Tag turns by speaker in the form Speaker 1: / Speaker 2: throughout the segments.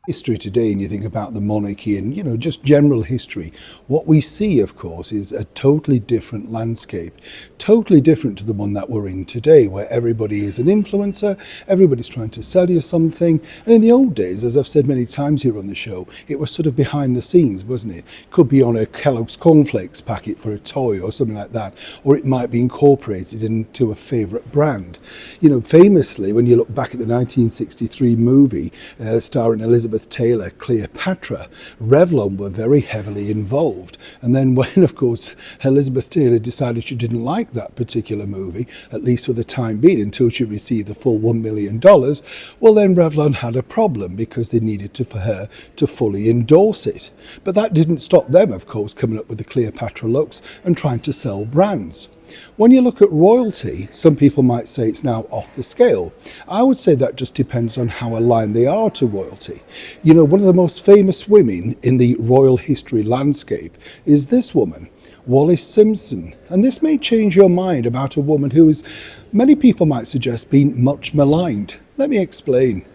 Speaker 1: History today, and you think about the monarchy and just general history, what we see, of course, is a totally different landscape, totally different to the one that we're in today, where everybody is an influencer, everybody's trying to sell you something. And in the old days, as I've said many times here on the show, it was sort of behind the scenes, wasn't it? Could be on a Kellogg's cornflakes packet for a toy or something like that, or it might be incorporated into a favourite brand. Famously, when you look back at the 1963 movie starring Elizabeth Taylor, Cleopatra, Revlon were very heavily involved. And then when, of course, Elizabeth Taylor decided she didn't like that particular movie, at least for the time being, until she received the full $1 million, well, then Revlon had a problem because they needed for her to fully endorse it. But that didn't stop them, of course, coming up with the Cleopatra looks and trying to sell brands. When you look at royalty, some people might say it's now off the scale. I would say that just depends on how aligned they are to royalty. One of the most famous women in the royal history landscape is this woman, Wallis Simpson. And this may change your mind about a woman who is, many people might suggest, been much maligned. Let me explain.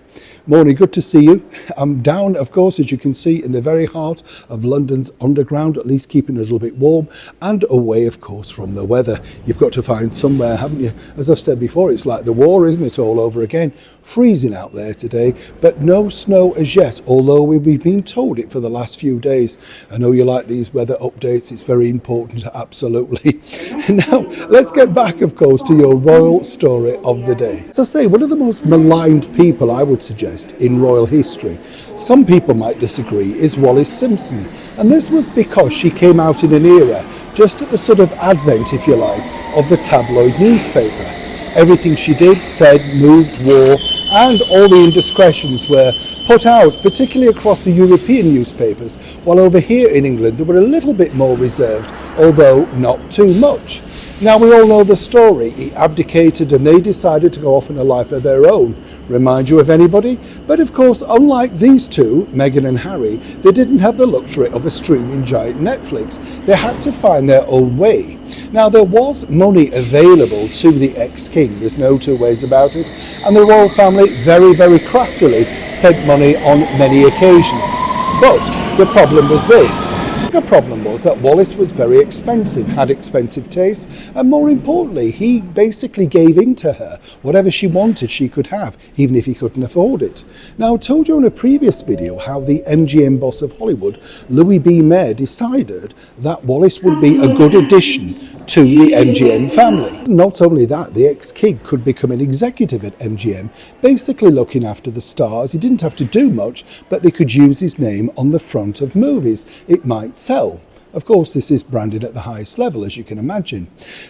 Speaker 1: Morning, good to see you. I'm down, of course, as you can see, in the very heart of London's underground, at least keeping a little bit warm and away, of course, from the weather. You've got to find somewhere, haven't you? As I've said before, it's like the war, isn't it, all over again? Freezing out there today, but no snow as yet, although we've been told it for the last few days. I know you like these weather updates, it's very important, absolutely. Now, let's get back, of course, to your royal story of the day. As I say, one of the most maligned people, I would suggest, in royal history, some people might disagree, is Wallis Simpson. And this was because she came out in an era, just at the sort of advent, if you like, of the tabloid newspaper. Everything she did, said, moved, wore, and all the indiscretions were put out, particularly across the European newspapers, while over here in England they were a little bit more reserved, although not too much. Now, we all know the story. He abdicated and they decided to go off in a life of their own. Remind you of anybody? But of course, unlike these two, Meghan and Harry, they didn't have the luxury of a streaming giant Netflix. They had to find their own way. Now, there was money available to the ex-king, there's no two ways about it, and the royal family very, very craftily sent money on many occasions. But the problem was this. The problem was that Wallis was very expensive, had expensive tastes, and more importantly, he basically gave in to her. Whatever she wanted, she could have, even if he couldn't afford it. Now, I told you in a previous video how the MGM boss of Hollywood, Louis B. Mayer, decided that Wallis would be a good addition to the MGM family. Not only that, the ex-king could become an executive at MGM, basically looking after the stars. He didn't have to do much, but they could use his name on the front of movies. It might sell. Of course, this is branded at the highest level, as you can imagine.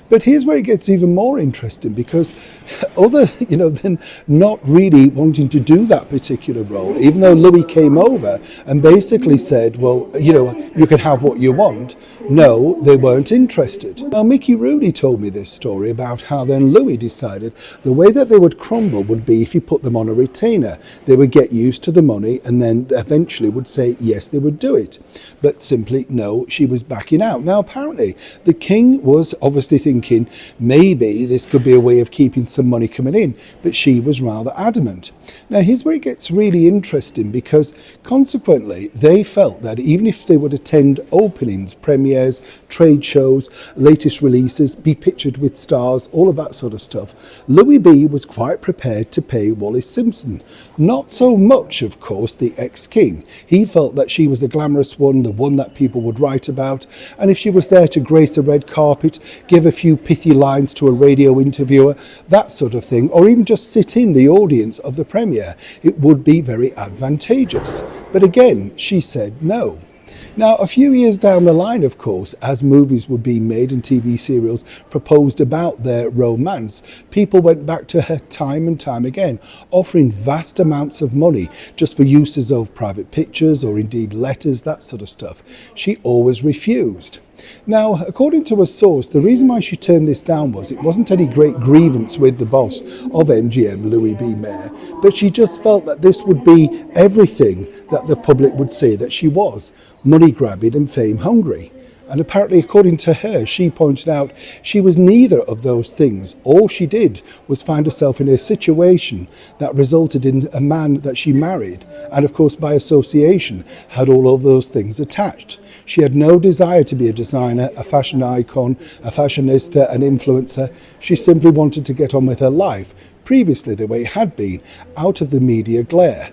Speaker 1: But here's where it gets even more interesting, because other, than not really wanting to do that particular role, even though Louis came over and basically said, well, you can have what you want. No, they weren't interested. Now, Mickey Rooney told me this story about how then Louis decided the way that they would crumble would be if you put them on a retainer. They would get used to the money and then eventually would say, yes, they would do it. But simply, no, she was backing out. Now, apparently, the king was obviously thinking maybe this could be a way of keeping some money coming in, but she was rather adamant. Now, here's where it gets really interesting, because consequently, they felt that even if they would attend openings, premieres, trade shows, latest releases, be pictured with stars, all of that sort of stuff, Louis B was quite prepared to pay Wallis Simpson. Not so much, of course, the ex-king. He felt that she was the glamorous one, the one that people would write about, and if she was there to grace a red carpet, give a few pithy lines to a radio interviewer, that sort of thing, or even just sit in the audience of the premiere, it would be very advantageous. But again, she said no. Now, a few years down the line, of course, as movies were being made and TV serials proposed about their romance, people went back to her time and time again, offering vast amounts of money just for uses of private pictures or indeed letters, that sort of stuff. She always refused. Now, according to a source, the reason why she turned this down was it wasn't any great grievance with the boss of MGM, Louis B. Mayer, but she just felt that this would be everything that the public would say that she was, money grabbing and fame hungry. And apparently, according to her, she pointed out she was neither of those things. All she did was find herself in a situation that resulted in a man that she married, and of course, by association, had all of those things attached. She had no desire to be a designer, a fashion icon, a fashionista, an influencer. She simply wanted to get on with her life, previously the way it had been, out of the media glare.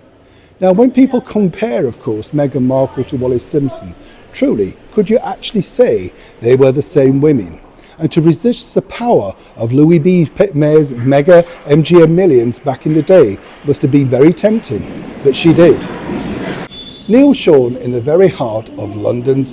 Speaker 1: Now, when people compare, of course, Meghan Markle to Wallis Simpson, truly, could you actually say they were the same women? And to resist the power of Louis B. Mayer's mega MGM millions back in the day must have been very tempting, but she did. Neil Sean in the very heart of London's